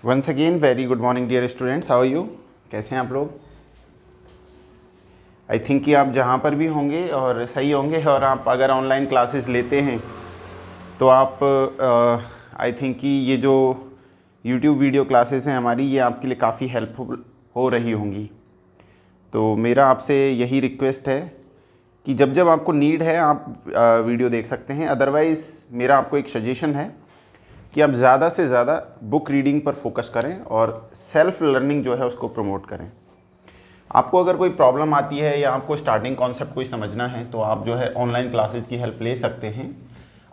Once again very good morning dear students, how are you? कैसे हैं आप लोग? आई थिंक कि आप जहाँ पर भी होंगे और सही होंगे, और आप अगर ऑनलाइन क्लासेस लेते हैं तो आप आई थिंक कि ये जो यूट्यूब वीडियो क्लासेस हैं हमारी, ये आपके लिए काफ़ी हेल्पफुल हो रही होंगी। तो मेरा आपसे यही रिक्वेस्ट है कि जब जब आपको नीड है आप वीडियो देख सकते हैं। अदरवाइज़ मेरा आपको एक सजेशन है कि आप ज़्यादा से ज़्यादा बुक रीडिंग पर फोकस करें और सेल्फ लर्निंग जो है उसको प्रमोट करें। आपको अगर कोई प्रॉब्लम आती है या आपको स्टार्टिंग कॉन्सेप्ट कोई समझना है तो आप जो है ऑनलाइन क्लासेस की हेल्प ले सकते हैं।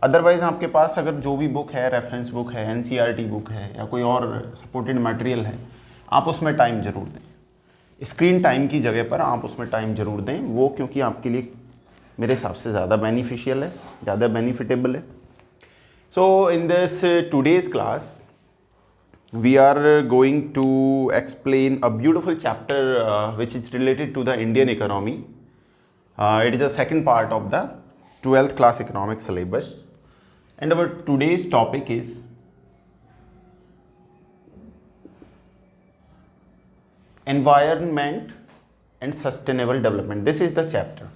अदरवाइज़ आपके पास अगर जो भी बुक है, रेफरेंस बुक है, एनसीईआरटी बुक है या कोई और सपोर्टेड मटेरियल है, आप उसमें टाइम ज़रूर दें। स्क्रीन टाइम की जगह पर आप उसमें टाइम ज़रूर दें, वो क्योंकि आपके लिए मेरे हिसाब से ज़्यादा बेनिफिशियल है, ज़्यादा बेनिफिटेबल है। So in this today's class we are going to explain a beautiful chapter which is related to the Indian economy. It is a second part of the 12th class economics syllabus, and our today's topic is environment and sustainable development. This is the chapter.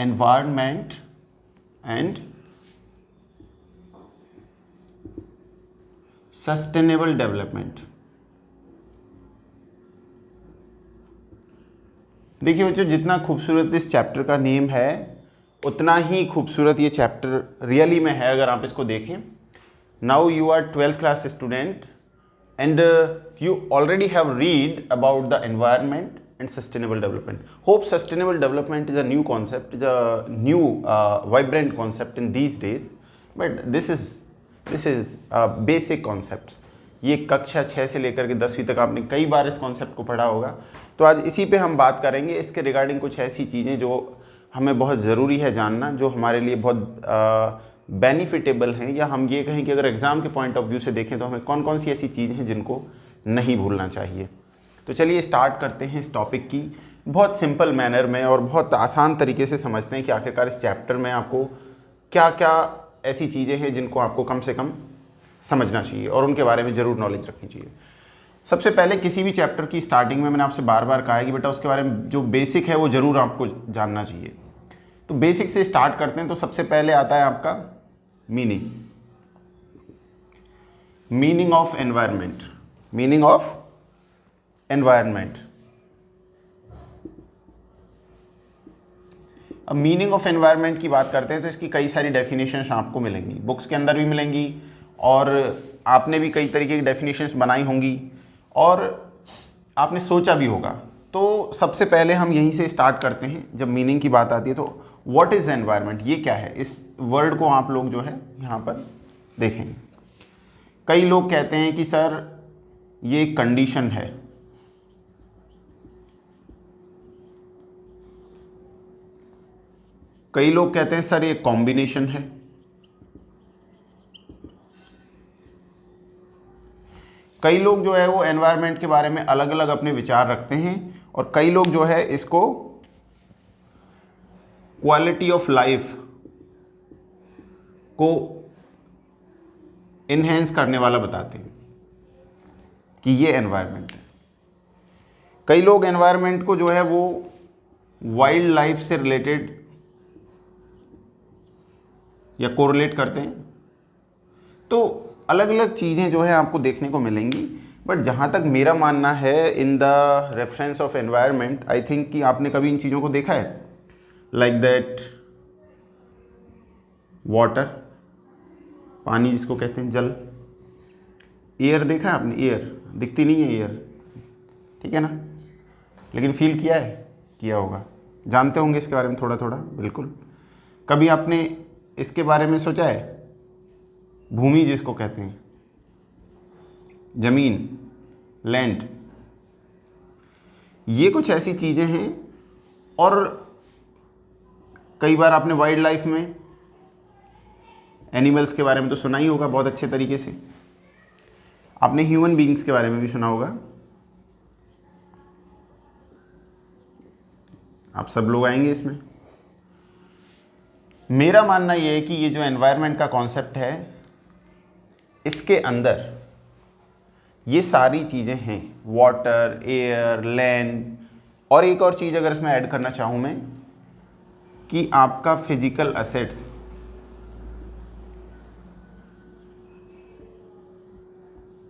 Environment and sustainable development. देखिए बच्चों, जितना खूबसूरत इस chapter का name है उतना ही खूबसूरत ये चैप्टर रियली में है अगर आप इसको देखें। Now you are 12th class student and you already have read about the environment and sustainable development. Hope sustainable development is a new concept, is a new vibrant concept in these days, but this is basic concepts. ये कक्षा 6 से लेकर के 10वीं तक आपने कई बार इस कॉन्सेप्ट को पढ़ा होगा। तो आज इसी पे हम बात करेंगे। इसके रिगार्डिंग कुछ ऐसी चीज़ें जो हमें बहुत ज़रूरी है जानना, जो हमारे लिए बहुत बेनिफिटेबल हैं, या हम ये कहें कि अगर एग्ज़ाम के पॉइंट ऑफ व्यू से देखें तो हमें कौन कौन सी ऐसी चीज़ें हैं जिनको नहीं भूलना चाहिए। तो चलिए स्टार्ट करते हैं इस टॉपिक की बहुत सिंपल मैनर में और बहुत आसान तरीके से समझते हैं कि आखिरकार इस चैप्टर में आपको क्या क्या ऐसी चीज़ें हैं जिनको आपको कम से कम समझना चाहिए और उनके बारे में ज़रूर नॉलेज रखनी चाहिए। सबसे पहले किसी भी चैप्टर की स्टार्टिंग में मैंने आपसे बार बार कहा है कि बेटा उसके बारे में जो बेसिक है वो ज़रूर आपको जानना चाहिए। तो बेसिक से स्टार्ट करते हैं। तो सबसे पहले आता है आपका meaning of environment. Meaning of environment. अब मीनिंग ऑफ एनवायरनमेंट की बात करते हैं तो इसकी कई सारी डेफिनेशंस आपको मिलेंगी, बुक्स के अंदर भी मिलेंगी और आपने भी कई तरीके की डेफिनेशंस बनाई होंगी और आपने सोचा भी होगा। तो सबसे पहले हम यहीं से स्टार्ट करते हैं। जब मीनिंग की बात आती है तो व्हाट इज़ एनवायरनमेंट, ये क्या है? इस वर्ड को आप लोग जो है यहाँ पर देखेंगे। कई लोग कहते हैं कि सर ये एक कंडीशन है, कई लोग कहते हैं सर ये कॉम्बिनेशन है, कई लोग जो है वो एनवायरनमेंट के बारे में अलग अलग अपने विचार रखते हैं और कई लोग जो है इसको क्वालिटी ऑफ लाइफ को इन्हेंस करने वाला बताते हैं कि ये एनवायरनमेंट है। कई लोग एनवायरनमेंट को जो है वो वाइल्ड लाइफ से रिलेटेड या कोरिलेट करते हैं। तो अलग अलग चीज़ें जो है आपको देखने को मिलेंगी, बट जहाँ तक मेरा मानना है in the reference of environment, I think कि आपने कभी इन चीज़ों को देखा है, लाइक दैट वाटर, पानी जिसको कहते हैं जल, एयर देखा है आपने? एयर दिखती नहीं है एयर, ठीक है ना, लेकिन फील किया है, किया होगा, जानते होंगे इसके बारे में थोड़ा थोड़ा, बिल्कुल। कभी आपने इसके बारे में सोचा है? भूमि जिसको कहते हैं, जमीन, लैंड, ये कुछ ऐसी चीज़ें हैं। और कई बार आपने वाइल्ड लाइफ में एनिमल्स के बारे में तो सुना ही होगा बहुत अच्छे तरीके से। आपने ह्यूमन बीइंग्स के बारे में भी सुना होगा। आप सब लोग आएंगे इसमें। मेरा मानना ये है कि ये जो एनवायरनमेंट का कॉन्सेप्ट है, इसके अंदर ये सारी चीज़ें हैं, वाटर, एयर, लैंड, और एक और चीज़ अगर इसमें ऐड करना चाहूँ मैं, कि आपका physical assets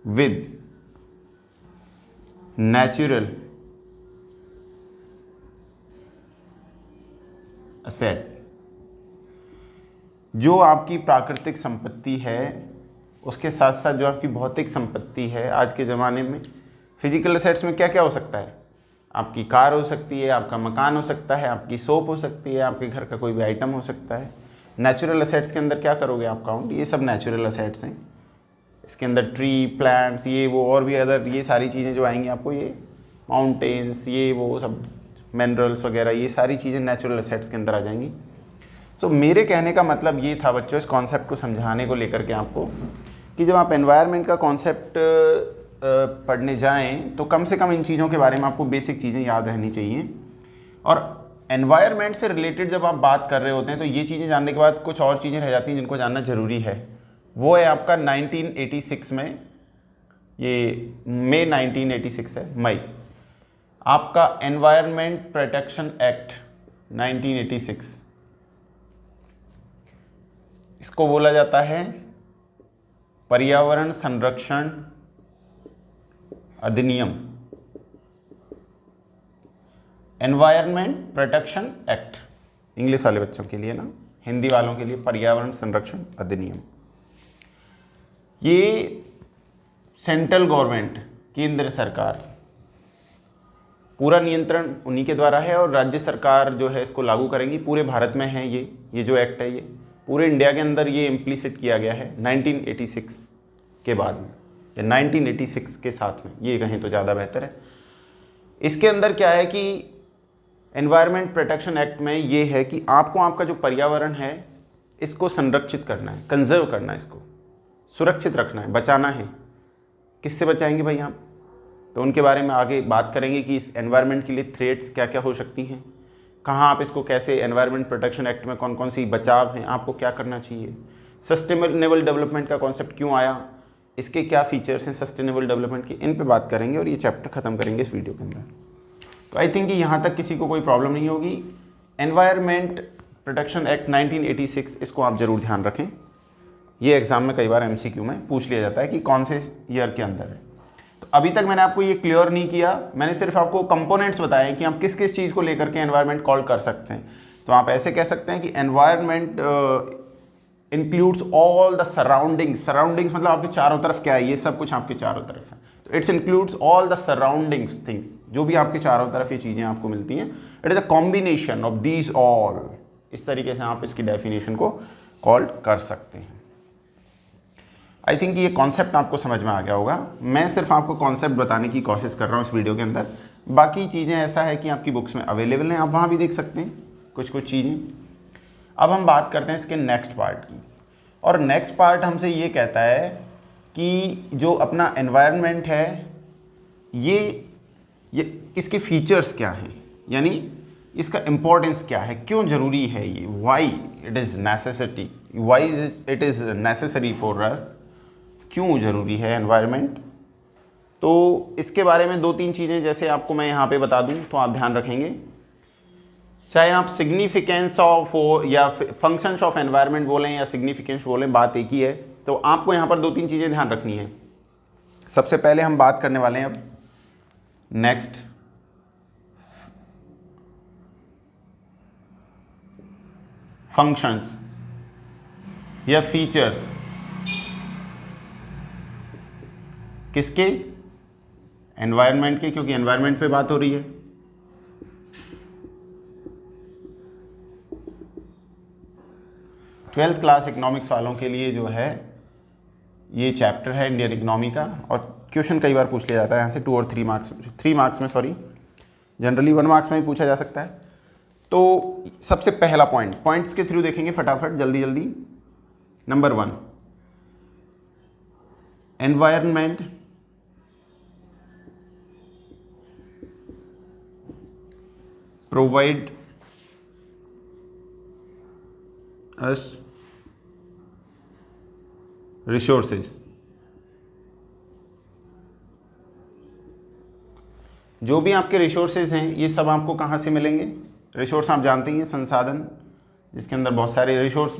with natural asset, जो आपकी प्राकृतिक संपत्ति है उसके साथ साथ जो आपकी भौतिक संपत्ति है। आज के ज़माने में फिजिकल असेट्स में क्या क्या हो सकता है? आपकी कार हो सकती है, आपका मकान हो सकता है, आपकी सोप हो सकती है, आपके घर का कोई भी आइटम हो सकता है। नेचुरल असेट्स के अंदर क्या करोगे आप काउंट? ये सब नेचुरल असेट्स हैं। इसके अंदर ट्री, प्लांट्स, ये वो और भी अदर ये सारी चीज़ें जो आएंगी आपको, ये माउंटेन्स, ये वो सब मिनरल्स वगैरह, ये सारी चीज़ें नेचुरल असेट्स के अंदर आ जाएंगी। सो मेरे कहने का मतलब ये था बच्चों, इस कॉन्सेप्ट को समझाने को लेकर के आपको, कि जब आप एनवायरनमेंट का कॉन्सेप्ट पढ़ने जाएं तो कम से कम इन चीज़ों के बारे में आपको बेसिक चीज़ें याद रहनी चाहिए। और एनवायरनमेंट से रिलेटेड जब आप बात कर रहे होते हैं तो ये चीज़ें जानने के बाद कुछ और चीज़ें रह जाती हैं जिनको जानना ज़रूरी है। वो है आपका 1986 में, ये मई 1986 है, मई, आपका एनवायरनमेंट प्रोटेक्शन एक्ट 1986, इसको बोला जाता है पर्यावरण संरक्षण अधिनियम, एनवायरनमेंट प्रोटेक्शन एक्ट, इंग्लिश वाले बच्चों के लिए ना, हिंदी वालों के लिए पर्यावरण संरक्षण अधिनियम। ये सेंट्रल गवर्नमेंट, केंद्र सरकार, पूरा नियंत्रण उन्हीं के द्वारा है, और राज्य सरकार जो है इसको लागू करेंगी। पूरे भारत में है ये जो एक्ट है, ये पूरे इंडिया के अंदर ये इम्प्लीसिट किया गया है 1986 के बाद में, या 1986 के साथ में, ये कहें तो ज़्यादा बेहतर है। इसके अंदर क्या है कि एनवायरनमेंट प्रोटेक्शन एक्ट में ये है कि आपको आपका जो पर्यावरण है इसको संरक्षित करना है, कंजर्व करना है, इसको सुरक्षित रखना है, बचाना है। किससे बचाएंगे भाई आप? तो उनके बारे में आगे बात करेंगे कि इस एनवायरनमेंट के लिए थ्रेट्स क्या क्या हो सकती हैं, कहाँ आप इसको कैसे, एनवायरनमेंट प्रोटेक्शन एक्ट में कौन कौन सी बचाव हैं, आपको क्या करना चाहिए, सस्टेनेबल डेवलपमेंट का कॉन्सेप्ट क्यों आया, इसके क्या फीचर्स हैं सस्टेनेबल डेवलपमेंट के, इन पे बात करेंगे और ये चैप्टर ख़त्म करेंगे इस वीडियो के अंदर। तो आई थिंक कि यहाँ तक किसी को कोई प्रॉब्लम नहीं होगी। एनवायरनमेंट प्रोटेक्शन एक्ट 1986, इसको आप ज़रूर ध्यान रखें। ये एग्जाम में कई बार एमसीक्यू में पूछ लिया जाता है कि कौन से ईयर के अंदर है। तो अभी तक मैंने आपको ये क्लियर नहीं किया, मैंने सिर्फ आपको कंपोनेंट्स बताए कि आप किस किस चीज़ को लेकर के एनवायरनमेंट कॉल कर सकते हैं। तो आप ऐसे कह सकते हैं कि environment includes all the surroundings, surroundings मतलब आपके चारों तरफ क्या है, ये सब कुछ आपके चारों तरफ है। तो it's includes all the surroundings things, जो भी आपके चारों तरफ ये चीज़ें आपको मिलती हैं, it is a combination of these all. इस तरीके से आप इसकी डेफिनेशन को कॉल कर सकते हैं। आई थिंक ये कॉन्सेप्ट आपको समझ में आ गया होगा। मैं सिर्फ आपको कॉन्सेप्ट बताने की कोशिश कर रहा हूँ इस वीडियो के अंदर। बाकी चीज़ें ऐसा है कि आपकी बुक्स में अवेलेबल हैं, आप वहाँ भी देख सकते हैं कुछ चीज़ें। अब हम बात करते हैं इसके नेक्स्ट पार्ट की, और नेक्स्ट पार्ट हमसे ये कहता है कि जो अपना एनवायरनमेंट है ये इसके फीचर्स क्या हैं, यानी इसका इम्पोर्टेंस क्या है, क्यों ज़रूरी है ये, why it is necessity, why it is necessary for us, क्यों ज़रूरी है एनवायरनमेंट। तो इसके बारे में दो तीन चीज़ें जैसे आपको मैं यहाँ पे बता दूँ तो आप ध्यान रखेंगे। चाहे आप सिग्निफिकेंस ऑफ या फंक्शंस ऑफ एनवायरनमेंट बोलें या सिग्निफिकेंस बोलें, बात एक ही है। तो आपको यहाँ पर दो तीन चीज़ें ध्यान रखनी है। सबसे पहले हम बात करने वाले हैं अब नेक्स्ट फंक्शंस या फीचर्स किसके, एनवायरनमेंट के, क्योंकि एनवायरनमेंट पे बात हो रही है। ट्वेल्थ क्लास इकोनॉमिक्स वालों के लिए जो है ये चैप्टर है इंडियन इकोनॉमी का, और क्वेश्चन कई बार पूछ लिया जाता है यहाँ से 2 और 3 मार्क्स में, सॉरी जनरली 1 मार्क्स में भी पूछा जा सकता है। तो सबसे पहला पॉइंट्स के थ्रू देखेंगे फटाफट जल्दी। Number 1, environment provide us resources. जो भी आपके रिसोर्सेज हैं ये सब आपको कहाँ से मिलेंगे? रिसोर्स आप जानते ही हैं, संसाधन, जिसके अंदर बहुत सारे रिसोर्स।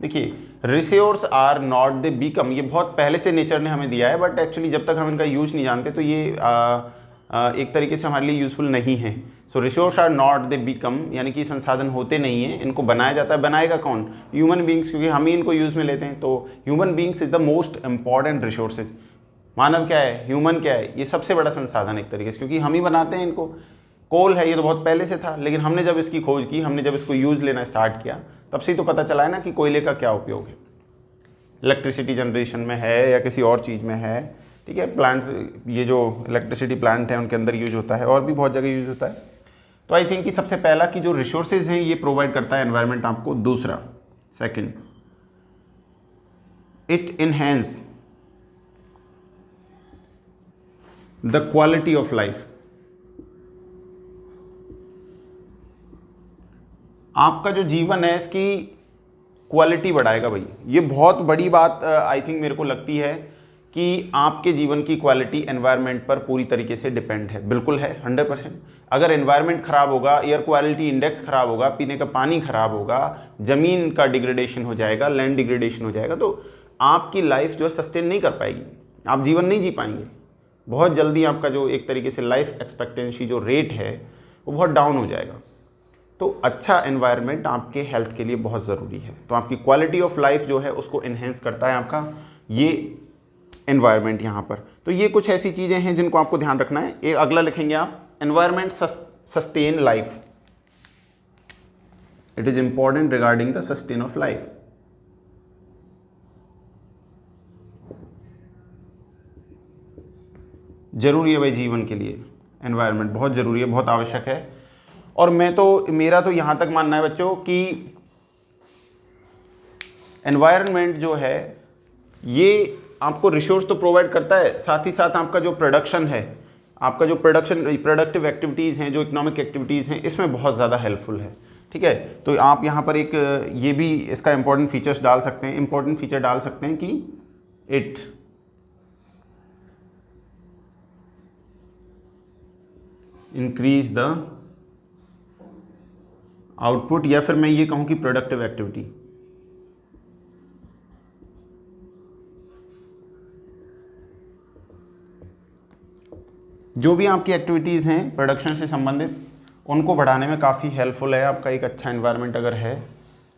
देखिए, resource are not they become, ये बहुत पहले से नेचर ने हमें दिया है, बट एक्चुअली जब तक हम इनका यूज नहीं जानते तो ये एक तरीके से हमारे लिए यूजफुल नहीं है। So resource are not they become, यानी कि संसाधन होते नहीं हैं, इनको बनाया जाता है। बनाएगा कौन? ह्यूमन बींग्स, क्योंकि हम ही इनको यूज में लेते हैं। तो human beings is the most important resources. मानव क्या है? ह्यूमन क्या है? ये सबसे बड़ा संसाधन एक तरीके से, क्योंकि हम ही बनाते हैं इनको। कोल है, ये तो बहुत पहले से था, लेकिन हमने जब इसकी खोज की, हमने जब इसको यूज लेना स्टार्ट किया, तब से ही तो पता चला है ना कि कोयले का क्या उपयोग है। इलेक्ट्रिसिटी जनरेशन में है या किसी और चीज़ में है, ठीक है। प्लांट्स, ये जो इलेक्ट्रिसिटी प्लांट है उनके अंदर यूज होता है, और भी बहुत जगह यूज होता है। तो आई थिंक कि सबसे पहला कि जो रिसोर्सेज हैं ये प्रोवाइड करता है एनवायरनमेंट आपको। दूसरा, second, it enhance the quality of life. आपका जो जीवन है इसकी क्वालिटी बढ़ाएगा भाई। ये बहुत बड़ी बात आई थिंक मेरे को लगती है कि आपके जीवन की क्वालिटी एनवायरनमेंट पर पूरी तरीके से डिपेंड है। बिल्कुल है, 100%। अगर एनवायरनमेंट खराब होगा, एयर क्वालिटी इंडेक्स खराब होगा, पीने का पानी खराब होगा, जमीन का डिग्रेडेशन हो जाएगा, लैंड डिग्रेडेशन हो जाएगा, तो आपकी लाइफ जो है सस्टेन नहीं कर पाएगी, आप जीवन नहीं जी पाएंगे। बहुत जल्दी आपका जो एक तरीके से लाइफ एक्सपेक्टेंसी जो रेट है वो बहुत डाउन हो जाएगा। तो अच्छा एनवायरनमेंट आपके हेल्थ के लिए बहुत ज़रूरी है। तो आपकी क्वालिटी ऑफ लाइफ जो है उसको इन्हेंस करता है आपका ये एनवायरनमेंट यहाँ पर। तो ये कुछ ऐसी चीज़ें हैं जिनको आपको ध्यान रखना है। एक अगला लिखेंगे आप, environment sustain life. It is important regarding the sustain of life. जरूरी है भाई जीवन के लिए, एनवायरनमेंट बहुत ज़रूरी है, बहुत आवश्यक है। और मेरा तो यहाँ तक मानना है बच्चों कि एनवायरनमेंट जो है ये आपको रिसोर्स तो प्रोवाइड करता है, साथ ही साथ आपका जो प्रोडक्शन है, आपका जो प्रोडक्टिव एक्टिविटीज़ हैं, जो इकोनॉमिक एक्टिविटीज़ हैं, इसमें बहुत ज़्यादा हेल्पफुल है। ठीक है, तो आप यहाँ पर एक ये भी इसका इंपॉर्टेंट फीचर्स डाल सकते हैं, इंपॉर्टेंट फीचर डाल सकते हैं कि इट इंक्रीज द आउटपुट, या फिर मैं ये कहूँ कि प्रोडक्टिव एक्टिविटी। जो भी आपकी एक्टिविटीज़ हैं प्रोडक्शन से संबंधित, उनको बढ़ाने में काफ़ी हेल्पफुल है आपका एक अच्छा एनवायरनमेंट अगर है।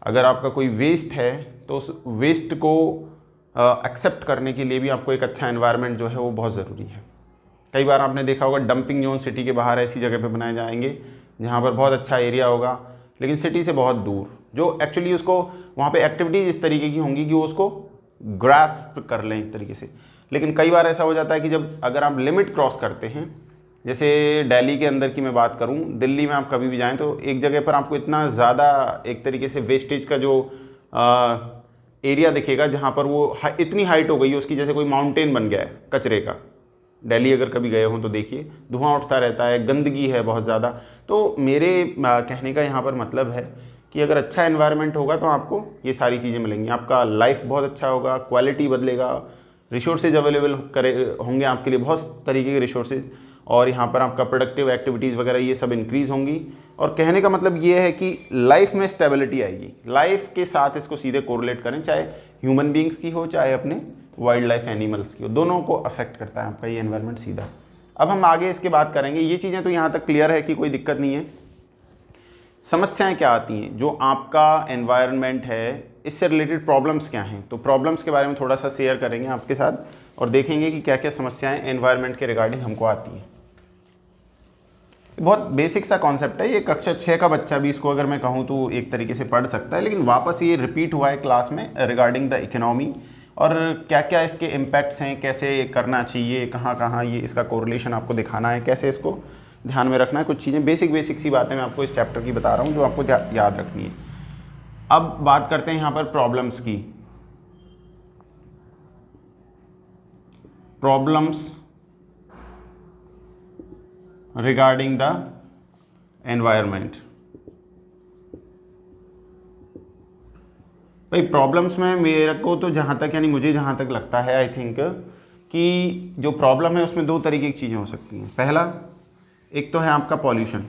अगर आपका कोई वेस्ट है तो उस वेस्ट को एक्सेप्ट करने के लिए भी आपको एक अच्छा एनवायरनमेंट जो है वो बहुत ज़रूरी है। कई बार आपने देखा होगा डंपिंग जोन सिटी के बाहर ऐसी जगह पे बनाए जाएंगे जहाँ पर बहुत अच्छा एरिया होगा, लेकिन सिटी से बहुत दूर, जो एक्चुअली उसको वहाँ पे एक्टिविटीज़ इस तरीके की होंगी कि वो उसको ग्रास्प कर लें एक तरीके से। लेकिन कई बार ऐसा हो जाता है कि जब अगर आप लिमिट क्रॉस करते हैं, जैसे दिल्ली के अंदर की मैं बात करूं, दिल्ली में आप कभी भी जाएं तो एक जगह पर आपको इतना ज़्यादा एक तरीके से वेस्टेज का जो एरिया दिखेगा जहां पर वो इतनी हाइट हो गई है उसकी, जैसे कोई माउंटेन बन गया है कचरे का। दिल्ली अगर कभी गए हों तो देखिए, धुआं उठता रहता है, गंदगी है बहुत ज़्यादा। तो मेरे कहने का यहाँ पर मतलब है कि अगर अच्छा एनवायरनमेंट होगा तो आपको ये सारी चीज़ें मिलेंगी, आपका लाइफ बहुत अच्छा होगा, क्वालिटी बदलेगा, रिसोर्सेज अवेलेबल करे होंगे आपके लिए, बहुत तरीके के रिसोर्सेज, और यहाँ पर आपका प्रोडक्टिव एक्टिविटीज़ वगैरह ये सब इंक्रीज़ होंगी। और कहने का मतलब ये है कि लाइफ में स्टेबिलिटी आएगी। लाइफ के साथ इसको सीधे कोरिलेट करें, चाहे ह्यूमन बींग्स की हो चाहे अपने वाइल्ड लाइफ एनिमल्स की हो, दोनों को अफेक्ट करता है आपका ये एनवायरनमेंट सीधा। अब हम आगे इसके बात करेंगे, ये चीज़ें तो यहाँ तक क्लियर है कि कोई दिक्कत नहीं है। समस्याएं क्या आती हैं जो आपका एनवायरनमेंट है, इससे रिलेटेड प्रॉब्लम्स क्या हैं? तो प्रॉब्लम्स के बारे में थोड़ा सा शेयर करेंगे आपके साथ और देखेंगे कि क्या क्या समस्याएं एनवायरनमेंट के रिगार्डिंग हमको आती हैं। बहुत बेसिक सा कॉन्सेप्ट है, ये कक्षा 6 का बच्चा भी इसको अगर मैं कहूँ तो एक तरीके से पढ़ सकता है, लेकिन वापस ये रिपीट हुआ है क्लास में रिगार्डिंग द इकोनॉमी, और क्या क्या इसके इम्पैक्ट्स हैं, कैसे करना चाहिए, कहाँ कहाँ ये इसका कोरिलेशन आपको दिखाना है, कैसे इसको ध्यान में रखना है। कुछ चीज़ें बेसिक सी बातें मैं आपको इस चैप्टर की बता रहा हूँ जो आपको याद रखनी है। अब बात करते हैं यहाँ पर प्रॉब्लम्स की। Problems regarding the environment. भाई प्रॉब्लम्स में मेरे को तो जहाँ तक यानी मुझे जहाँ तक लगता है आई थिंक कि जो प्रॉब्लम है उसमें दो तरीके की चीज़ें हो सकती हैं। पहला, एक तो है आपका पॉल्यूशन,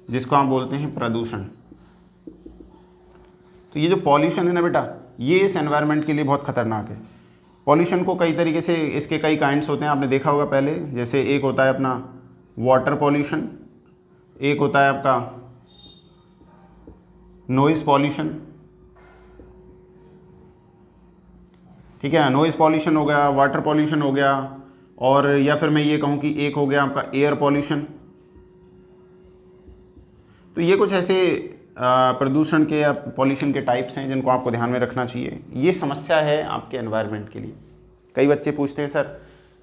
जिसको आप बोलते हैं प्रदूषण। तो ये जो पॉल्यूशन है ना बेटा, ये इस एनवायरनमेंट के लिए बहुत खतरनाक है। पॉल्यूशन को कई तरीके से, इसके कई काइंड्स होते हैं, आपने देखा होगा पहले। जैसे एक होता है अपना वाटर पॉल्यूशन, एक होता है आपका नॉइज़ पॉल्यूशन, ठीक है ना। नॉइज़ पॉल्यूशन हो गया, वाटर पॉल्यूशन हो गया, और या फिर मैं ये कहूँ कि एक हो गया आपका एयर पॉल्यूशन। तो ये कुछ ऐसे प्रदूषण के या पॉल्यूशन के टाइप्स हैं जिनको आपको ध्यान में रखना चाहिए। ये समस्या है आपके एनवायरनमेंट के लिए। कई बच्चे पूछते हैं सर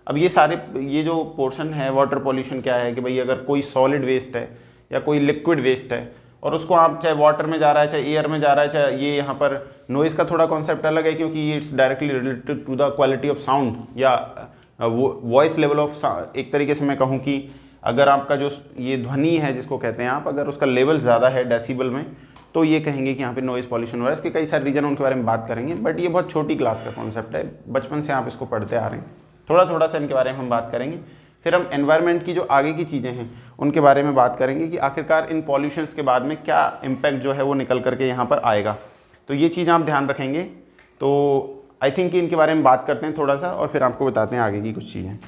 अब ये जो पोर्शन है वाटर पॉल्यूशन क्या है, कि भाई अगर कोई सॉलिड वेस्ट है या कोई लिक्विड वेस्ट है और उसको आप चाहे वाटर में जा रहा है, चाहे एयर में जा रहा है, चाहे ये यहाँ पर नॉइज़ का थोड़ा कॉन्सेप्ट अलग है क्योंकि ये it's directly related to the quality of sound या वॉइस लेवल ऑफ, एक तरीके से मैं कहूँ कि अगर आपका जो ये ध्वनि है जिसको कहते हैं आप, अगर उसका लेवल ज़्यादा है डेसिबल में, तो ये कहेंगे कि यहाँ पे नॉइज़ पॉल्यूशन हो रहा है। इसके कई सारे रीजन उनके बारे में बात करेंगे, बट ये बहुत छोटी क्लास का कॉन्सेप्ट है, बचपन से आप इसको पढ़ते आ रहे हैं। थोड़ा थोड़ा सा इनके बारे में हम बात करेंगे, फिर हम एनवायरनमेंट की जो आगे की चीज़ें हैं उनके बारे में बात करेंगे कि आखिरकार इन पॉल्यूशंस के बाद में क्या इम्पैक्ट जो है वो निकल करके यहाँ पर आएगा। तो ये चीज़ आप ध्यान रखेंगे। तो आई थिंक इनके बारे में बात करते हैं थोड़ा सा और फिर आपको बताते हैं आगे की कुछ चीज़ें।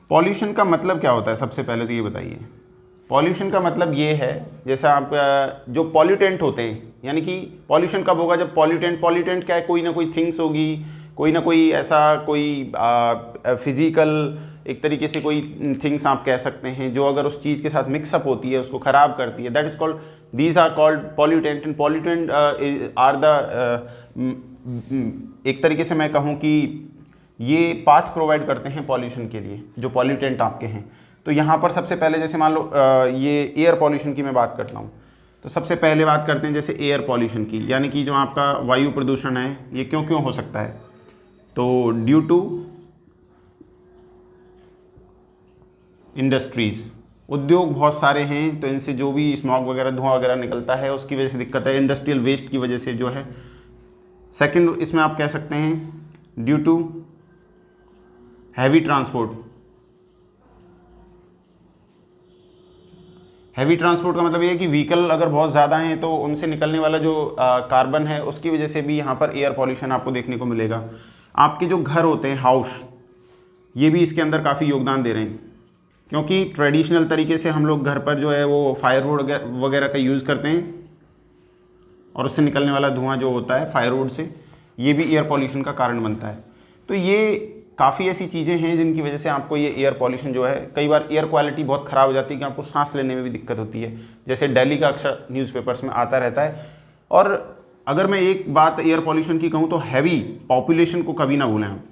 पॉल्यूशन का मतलब क्या होता है, सबसे पहले तो ये बताइए। पॉल्यूशन का मतलब ये है, जैसा आप जो पॉल्यूटेंट होते हैं, यानी कि पॉल्यूशन कब होगा, जब पॉल्यूटेंट क्या है, कोई ना कोई थिंग्स होगी, कोई ना कोई ऐसा कोई फिजिकल एक तरीके से कोई थिंग्स आप कह सकते हैं जो अगर उस चीज़ के साथ मिक्सअप होती है उसको ख़राब करती है, that is called, these are called pollutant. And pollutant are the, एक तरीके से मैं कहूँ कि ये पाथ प्रोवाइड करते हैं पॉल्यूशन के लिए, जो पॉल्यूटेंट आपके हैं। तो यहाँ पर सबसे पहले जैसे मान लो ये एयर पॉल्यूशन की मैं बात करता हूँ, तो सबसे पहले बात करते हैं जैसे एयर पॉल्यूशन की, यानी कि जो आपका वायु प्रदूषण है ये क्यों हो सकता है। तो ड्यू टू इंडस्ट्रीज़, उद्योग बहुत सारे हैं, तो इनसे जो भी स्मॉग वगैरह धुआं वगैरह निकलता है उसकी वजह से दिक्कत है, इंडस्ट्रियल वेस्ट की वजह से जो है। सेकंड इसमें आप कह सकते हैं due to heavy transport. Heavy transport का मतलब ये है कि व्हीकल अगर बहुत ज़्यादा हैं तो उनसे निकलने वाला जो कार्बन है उसकी वजह से भी यहाँ पर एयर पॉल्यूशन आपको देखने को मिलेगा। आपके जो घर होते हैं, हाउस, ये भी इसके अंदर काफ़ी योगदान दे रहे हैं, क्योंकि ट्रेडिशनल तरीके से हम लोग घर पर जो है वो फायरवुड वगैरह का यूज़ करते हैं और उससे निकलने वाला धुआं जो होता है फायरवुड से, ये भी एयर पॉल्यूशन का कारण बनता है। तो ये काफ़ी ऐसी चीज़ें हैं जिनकी वजह से आपको ये एयर पॉल्यूशन जो है, कई बार एयर क्वालिटी बहुत ख़राब हो जाती है कि आपको सांस लेने में भी दिक्कत होती है, जैसे दिल्ली का अक्सर न्यूज़पेपर्स में आता रहता है। और अगर मैं एक बात एयर पॉल्यूशन की कहूँ तो हैवी पॉपुलेशन को कभी ना भूलें आप।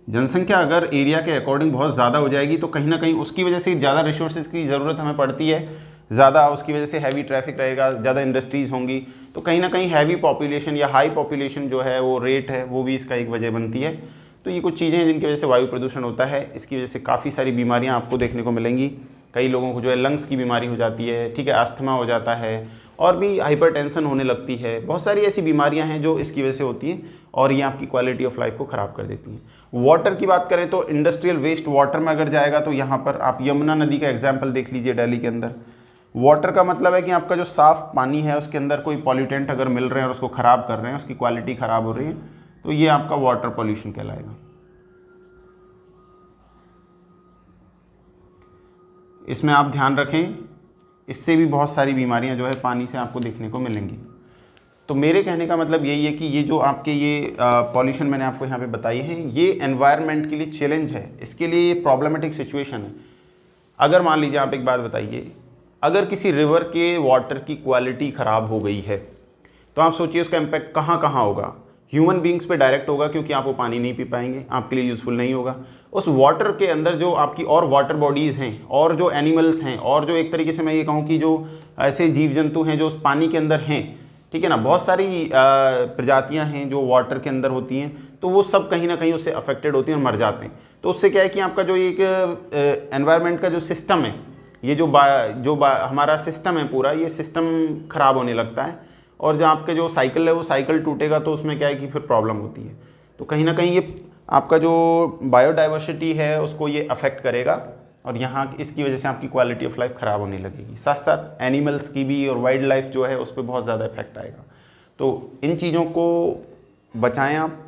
जनसंख्या अगर एरिया के अकॉर्डिंग बहुत ज़्यादा हो जाएगी तो कहीं ना कहीं उसकी वजह से ज़्यादा रिसोर्सेज की ज़रूरत हमें पड़ती है, ज़्यादा उसकी वजह से हैवी ट्रैफिक रहेगा, ज़्यादा इंडस्ट्रीज़ होंगी, तो कहीं ना कहीं हैवी पॉपुलेशन या हाई पॉपुलेशन जो है वो रेट है वो भी इसका एक वजह बनती है। तो ये कुछ चीज़ें हैं जिनकी वजह से वायु प्रदूषण होता है। इसकी वजह से काफ़ी सारी बीमारियाँ आपको देखने को मिलेंगी। कई लोगों को जो है लंग्स की बीमारी हो जाती है, ठीक है, अस्थमा हो जाता है, और भी हाइपरटेंशन होने लगती है। बहुत सारी ऐसी बीमारियां हैं जो इसकी वजह से होती हैं और ये आपकी क्वालिटी ऑफ लाइफ को ख़राब कर देती हैं। वाटर की बात करें तो इंडस्ट्रियल वेस्ट वाटर में अगर जाएगा तो यहाँ पर आप यमुना नदी का एग्जाम्पल देख लीजिए दिल्ली के अंदर। वाटर का मतलब है कि आपका जो साफ़ पानी है उसके अंदर कोई पॉल्यूटेंट अगर मिल रहे हैं और उसको ख़राब कर रहे हैं, उसकी क्वालिटी ख़राब हो रही है, तो ये आपका वाटर पॉल्यूशन कहलाएगा। इसमें आप ध्यान रखें, इससे भी बहुत सारी बीमारियां जो है पानी से आपको देखने को मिलेंगी। तो मेरे कहने का मतलब यही है कि ये जो आपके ये पॉल्यूशन मैंने आपको यहाँ पे बताई है, ये एनवायरनमेंट के लिए चैलेंज है, इसके लिए ये प्रॉब्लमेटिक सिचुएशन है। अगर मान लीजिए आप एक बात बताइए, अगर किसी रिवर के वाटर की क्वालिटी ख़राब हो गई है तो आप सोचिए उसका इम्पैक्ट कहाँ कहाँ होगा। ह्यूमन बींग्स पे डायरेक्ट होगा क्योंकि आप वो पानी नहीं पी पाएंगे, आपके लिए यूज़फुल नहीं होगा। उस वाटर के अंदर जो आपकी और वाटर बॉडीज़ हैं और जो एनिमल्स हैं और जो एक तरीके से मैं ये कहूँ कि जो ऐसे जीव जंतु हैं जो उस पानी के अंदर हैं, ठीक है ना, बहुत सारी प्रजातियां हैं जो वाटर के अंदर होती हैं, तो वो सब कहीं ना कहीं उससे अफेक्टेड होती हैं और मर जाते हैं। तो उससे क्या है कि आपका जो एक एनवायरनमेंट का जो सिस्टम है ये जो हमारा सिस्टम है पूरा, ये सिस्टम ख़राब होने लगता है, और जब आपके जो साइकिल है वो साइकिल टूटेगा तो उसमें क्या है कि फिर प्रॉब्लम होती है। तो कहीं ना कहीं ये आपका जो बायोडाइवर्सिटी है उसको ये अफेक्ट करेगा, और यहाँ इसकी वजह से आपकी क्वालिटी ऑफ लाइफ ख़राब होने लगेगी। साथ साथ एनिमल्स की भी और वाइल्ड लाइफ जो है उस पर बहुत ज़्यादा इफेक्ट आएगा। तो इन चीज़ों को बचाएं आप,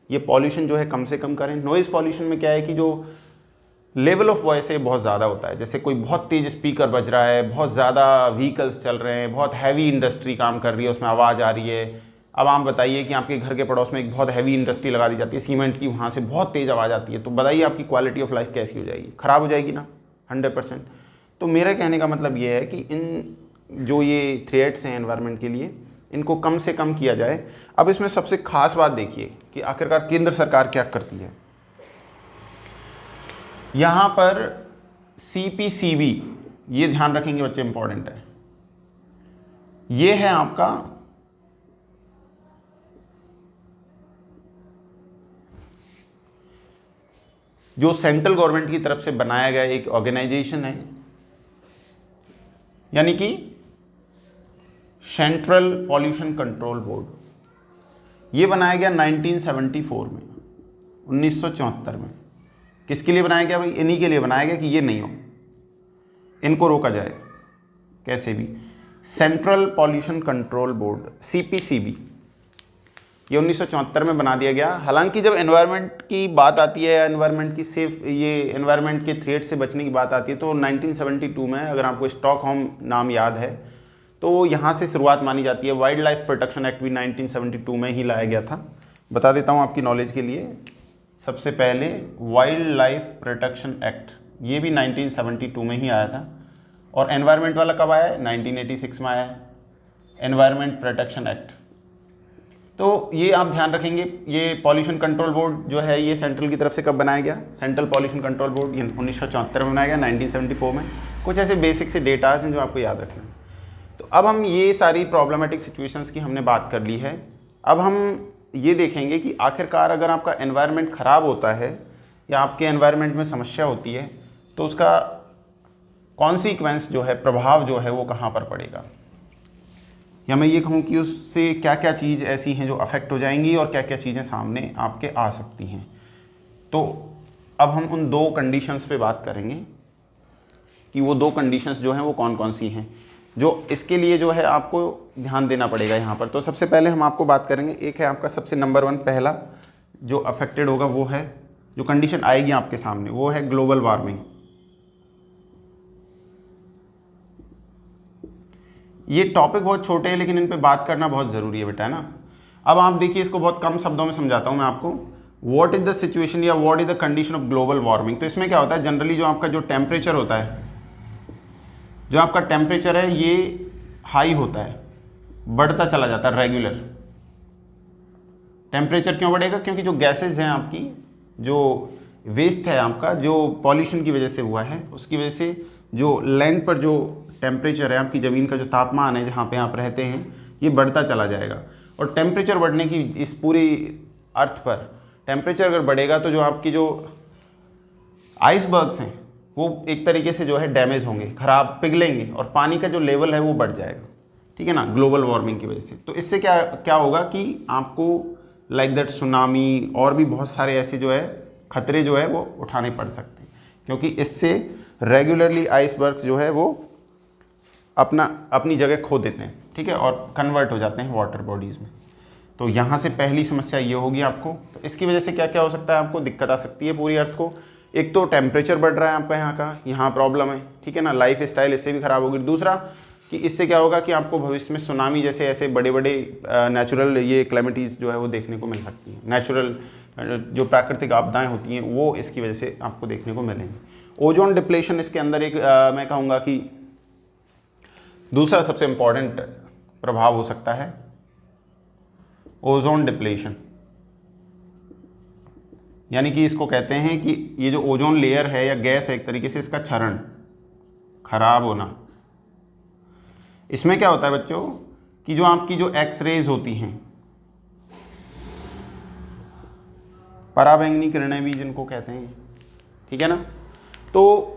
ये पॉल्यूशन जो है कम से कम करें। नॉइज़ पॉल्यूशन में क्या है कि जो लेवल ऑफ वॉइस है बहुत ज़्यादा होता है, जैसे कोई बहुत तेज़ स्पीकर बज रहा है, बहुत ज़्यादा व्हीकल्स चल रहे हैं, बहुत हैवी इंडस्ट्री काम कर रही है, उसमें आवाज़ आ रही है। अब आप बताइए कि आपके घर के पड़ोस में एक बहुत हैवी इंडस्ट्री लगा दी जाती है सीमेंट की, वहाँ से बहुत तेज़ आवाज़ आती है, तो बताइए आपकी क्वालिटी ऑफ लाइफ कैसी हो जाएगी, ख़राब हो जाएगी ना 100%। तो मेरा कहने का मतलब ये है कि इन जो ये थ्रेट्स हैं एनवायरनमेंट के लिए, इनको कम से कम किया जाए। अब इसमें सबसे खास बात देखिए कि आखिरकार केंद्र सरकार क्या करती है। यहाँ पर CPCB, ये ध्यान रखेंगे बच्चे, इंपॉर्टेंट है। ये है आपका जो सेंट्रल गवर्नमेंट की तरफ से बनाया गया एक ऑर्गेनाइजेशन है, यानी कि सेंट्रल पॉल्यूशन कंट्रोल बोर्ड। ये बनाया गया 1974 में, 1974 में। किसके लिए बनाया गया भाई? इन्हीं के लिए बनाया गया कि ये नहीं हो, इनको रोका जाए कैसे भी। Central pollution control board CPCB, ये 1974 में बना दिया गया। हालांकि जब एनवायरनमेंट की बात आती है, एनवायरनमेंट की ये एनवायरनमेंट के थ्रेट से बचने की बात आती है, तो 1972 में, अगर आपको स्टॉकहोम नाम याद है, तो यहाँ से शुरुआत मानी जाती है। वाइल्ड लाइफ प्रोटेक्शन एक्ट भी 1972 में ही लाया गया था। बता देता हूँ आपकी नॉलेज के लिए, सबसे पहले वाइल्ड लाइफ प्रोटेक्शन एक्ट, ये भी 1972 में ही आया था। और एनवायरनमेंट वाला कब आया है? 1986 में आया है, एनवायरनमेंट प्रोटेक्शन एक्ट। तो ये आप ध्यान रखेंगे। ये पॉल्यूशन कंट्रोल बोर्ड जो है, ये सेंट्रल की तरफ से कब बनाया गया? सेंट्रल पॉल्यूशन कंट्रोल बोर्ड, ये 1974 में बनाया गया, 1974 में। कुछ ऐसे बेसिक से डेटाज हैं जो आपको याद रखना है। तो अब हम ये सारी प्रॉब्लमेटिक सिचुएशंस की हमने बात कर ली है। अब हम ये देखेंगे कि आखिरकार अगर आपका एनवायरनमेंट ख़राब होता है या आपके एनवायरनमेंट में समस्या होती है, तो उसका कॉन्सिक्वेंस जो है, प्रभाव जो है, वो कहाँ पर पड़ेगा, या मैं ये कहूँ कि उससे क्या क्या चीज़ ऐसी हैं जो अफेक्ट हो जाएंगी और क्या क्या चीज़ें सामने आपके आ सकती हैं। तो अब हम उन दो कंडीशंस पे बात करेंगे कि वो दो कंडीशंस जो हैं वो कौन कौन सी हैं, जो इसके लिए जो है आपको ध्यान देना पड़ेगा यहाँ पर। तो सबसे पहले हम आपको बात करेंगे, एक है आपका सबसे नंबर 1 पहला जो अफेक्टेड होगा, वो है, जो कंडीशन आएगी आपके सामने, वो है ग्लोबल वार्मिंग। ये टॉपिक बहुत छोटे हैं लेकिन इन पे बात करना बहुत ज़रूरी है बेटा, है ना। अब आप देखिए, इसको बहुत कम शब्दों में समझाता हूँ मैं आपको। व्हाट इज़ द सिचुएशन या what is the condition of global warming. तो इसमें क्या होता है, जनरली जो आपका जो टेम्परेचर होता है, जो आपका टेम्परेचर है ये हाई होता है, बढ़ता चला जाता है रेगुलर। टेम्परेचर क्यों बढ़ेगा? क्योंकि जो गैसेज हैं आपकी, जो वेस्ट है आपका, जो पॉल्यूशन की वजह से हुआ है, उसकी वजह से जो लैंड पर जो टेम्परेचर है, आपकी ज़मीन का जो तापमान है जहाँ पे आप रहते हैं, ये बढ़ता चला जाएगा। और टेम्परेचर बढ़ने की, इस पूरी अर्थ पर टेम्परेचर अगर बढ़ेगा तो जो आपकी जो आइसबर्ग्स हैं वो एक तरीके से जो है डैमेज होंगे, ख़राब, पिघलेंगे, और पानी का जो लेवल है वो बढ़ जाएगा, ठीक है ना, ग्लोबल वार्मिंग की वजह से। तो इससे क्या क्या होगा कि आपको लाइक दैट सुनामी और भी बहुत सारे ऐसे जो है खतरे जो है वो उठाने पड़ सकते हैं, क्योंकि इससे रेगुलरली आइसबर्ग्स जो है वो अपनी जगह खो देते हैं, ठीक है, और कन्वर्ट हो जाते हैं वाटर बॉडीज़ में। तो यहाँ से पहली समस्या ये होगी आपको। तो इसकी वजह से क्या क्या हो सकता है, आपको दिक्कत आ सकती है पूरी अर्थ को। एक तो टेम्परेचर बढ़ रहा है आपका यहाँ का, यहाँ प्रॉब्लम है, ठीक है ना, लाइफ स्टाइल इससे भी ख़राब होगी। दूसरा कि इससे क्या होगा कि आपको भविष्य में सुनामी जैसे ऐसे बड़े बड़े नेचुरल ये क्लेमिटीज़ जो है वो देखने को मिल सकती हैं। नेचुरल जो प्राकृतिक आपदाएँ होती हैं वो इसकी वजह से आपको देखने को मिलेंगी। ओजोन डिप्लेशन इसके अंदर एक मैं कहूँगा कि दूसरा सबसे इम्पॉर्टेंट प्रभाव हो सकता है, ओजोन डिप्लेशन। यानी कि इसको कहते हैं कि ये जो ओजोन लेयर है या गैस है, एक तरीके से इसका क्षरण, खराब होना। इसमें क्या होता है बच्चों कि जो आपकी जो एक्सरेज होती हैं, पराबैंगनी किरणें भी जिनको कहते हैं, ठीक है ना, तो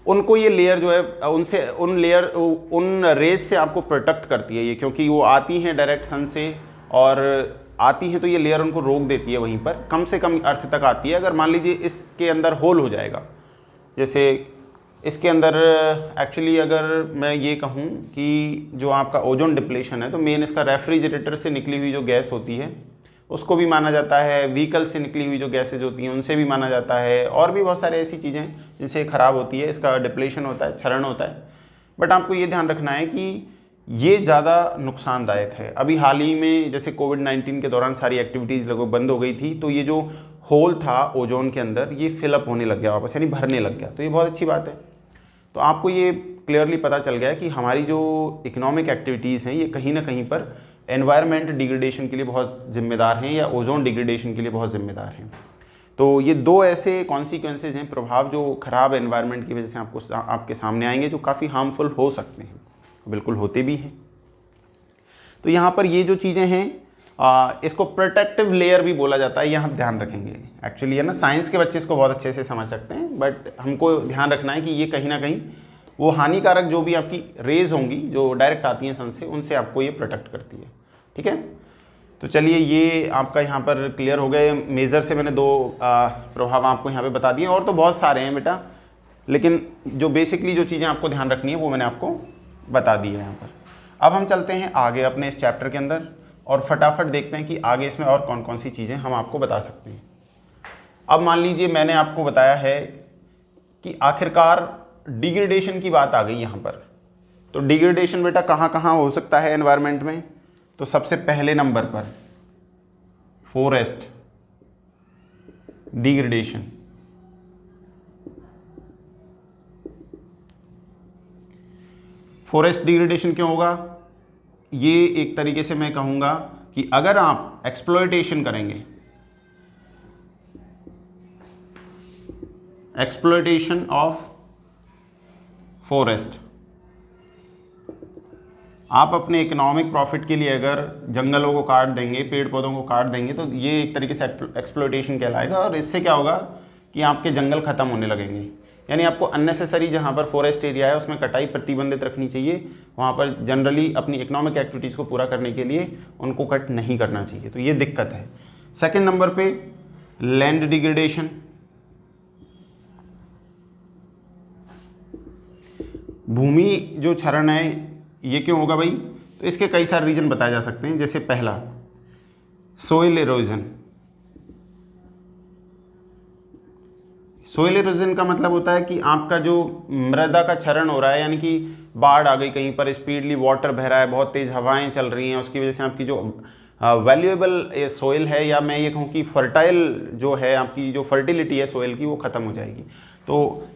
उनको ये लेयर जो है उनसे उन रेज से आपको प्रोटेक्ट करती है ये, क्योंकि वो आती हैं डायरेक्ट सन से और आती हैं तो ये लेयर उनको रोक देती है वहीं पर, कम से कम अर्थ तक आती है। अगर मान लीजिए इसके अंदर होल हो जाएगा, जैसे इसके अंदर एक्चुअली अगर मैं ये कहूँ कि जो आपका ओजोन डिप्लेशन है, तो मेन इसका रेफ्रिजरेटर से निकली हुई जो गैस होती है उसको भी माना जाता है, व्हीकल से निकली हुई जो गैसेज होती हैं उनसे भी माना जाता है, और भी बहुत सारे ऐसी चीज़ें जिनसे ख़राब होती है, इसका डिप्लेशन होता है, क्षरण होता है। बट आपको ये ध्यान रखना है कि ये ज़्यादा नुकसानदायक है। अभी हाल ही में जैसे कोविड-19 के दौरान सारी एक्टिविटीज़ लगभग बंद हो गई थी, तो ये जो होल था ओजोन के अंदर ये फिलअप होने लग गया वापस, यानी भरने लग गया, तो ये बहुत अच्छी बात है। तो आपको ये क्लियरली पता चल गया है कि हमारी जो इकोनॉमिक एक्टिविटीज़ हैं ये कहीं ना कहीं पर एनवायरनमेंट डिग्रेडेशन के लिए बहुत जिम्मेदार हैं या ओजोन डिग्रेडेशन के लिए बहुत जिम्मेदार हैं। तो ये दो ऐसे कॉन्सिक्वेंसेज हैं, प्रभाव जो ख़राब एनवायरनमेंट की वजह से आपके सामने आएंगे, जो काफ़ी हार्मफुल हो सकते हैं, बिल्कुल होते भी हैं। तो यहाँ पर ये जो चीज़ें हैं इसको प्रोटेक्टिव लेयर भी बोला जाता है, ये हम ध्यान रखेंगे। एक्चुअली है ना, साइंस के बच्चे इसको बहुत अच्छे से समझ सकते हैं, बट हमको ध्यान रखना है कि ये कहीं ना कहीं वो हानिकारक जो भी आपकी रेज होंगी जो डायरेक्ट आती हैं सन से, उनसे आपको ये प्रोटेक्ट करती है। ठीक है, तो चलिए ये आपका यहाँ पर क्लियर हो गए। मेजर से मैंने दो प्रभाव आपको यहाँ पे बता दिए, और तो बहुत सारे हैं बेटा, लेकिन जो बेसिकली जो चीज़ें आपको ध्यान रखनी है वो मैंने आपको बता दी है यहाँ पर। अब हम चलते हैं आगे अपने इस चैप्टर के अंदर और फटाफट देखते हैं कि आगे इसमें और कौन कौन सी चीज़ें हम आपको बता सकते हैं। अब मान लीजिए मैंने आपको बताया है कि आखिरकार डिग्रेडेशन की बात आ गई यहाँ पर। तो डिग्रेडेशन बेटा कहाँ कहाँ हो सकता है एनवायरनमेंट में? तो सबसे पहले नंबर पर फॉरेस्ट डिग्रेडेशन। फॉरेस्ट डिग्रेडेशन क्यों होगा? ये एक तरीके से मैं कहूँगा कि अगर आप एक्सप्लॉयटेशन करेंगे, एक्सप्लॉयटेशन ऑफ फॉरेस्ट, आप अपने इकोनॉमिक प्रॉफिट के लिए अगर जंगलों को काट देंगे, पेड़ पौधों को काट देंगे, तो ये एक तरीके से एक्सप्लॉयटेशन कहलाएगा। और इससे क्या होगा कि आपके जंगल ख़त्म होने लगेंगे, यानी आपको अननेसेसरी जहाँ पर फॉरेस्ट एरिया है उसमें कटाई प्रतिबंधित रखनी चाहिए। वहाँ पर जनरली अपनी इकोनॉमिक एक्टिविटीज़ को पूरा करने के लिए उनको कट नहीं करना चाहिए, तो ये दिक्कत है। सेकेंड नंबर पे लैंड डिग्रेडेशन। भूमि जो क्षरण है ये क्यों होगा भाई? तो इसके कई सारे रीजन बताए जा सकते हैं। जैसे पहला सोइल इरोजन। सोइल इरोजन का मतलब होता है कि आपका जो मृदा का क्षरण हो रहा है, यानी कि बाढ़ आ गई कहीं पर, स्पीडली वाटर बह रहा है, बहुत तेज़ हवाएं चल रही हैं, उसकी वजह से आपकी जो वैल्यूएबल सोइल है, या मैं ये कहूँ कि फर्टाइल जो है आपकी जो फर्टिलिटी है सोइल की, वो ख़त्म हो जाएगी। तो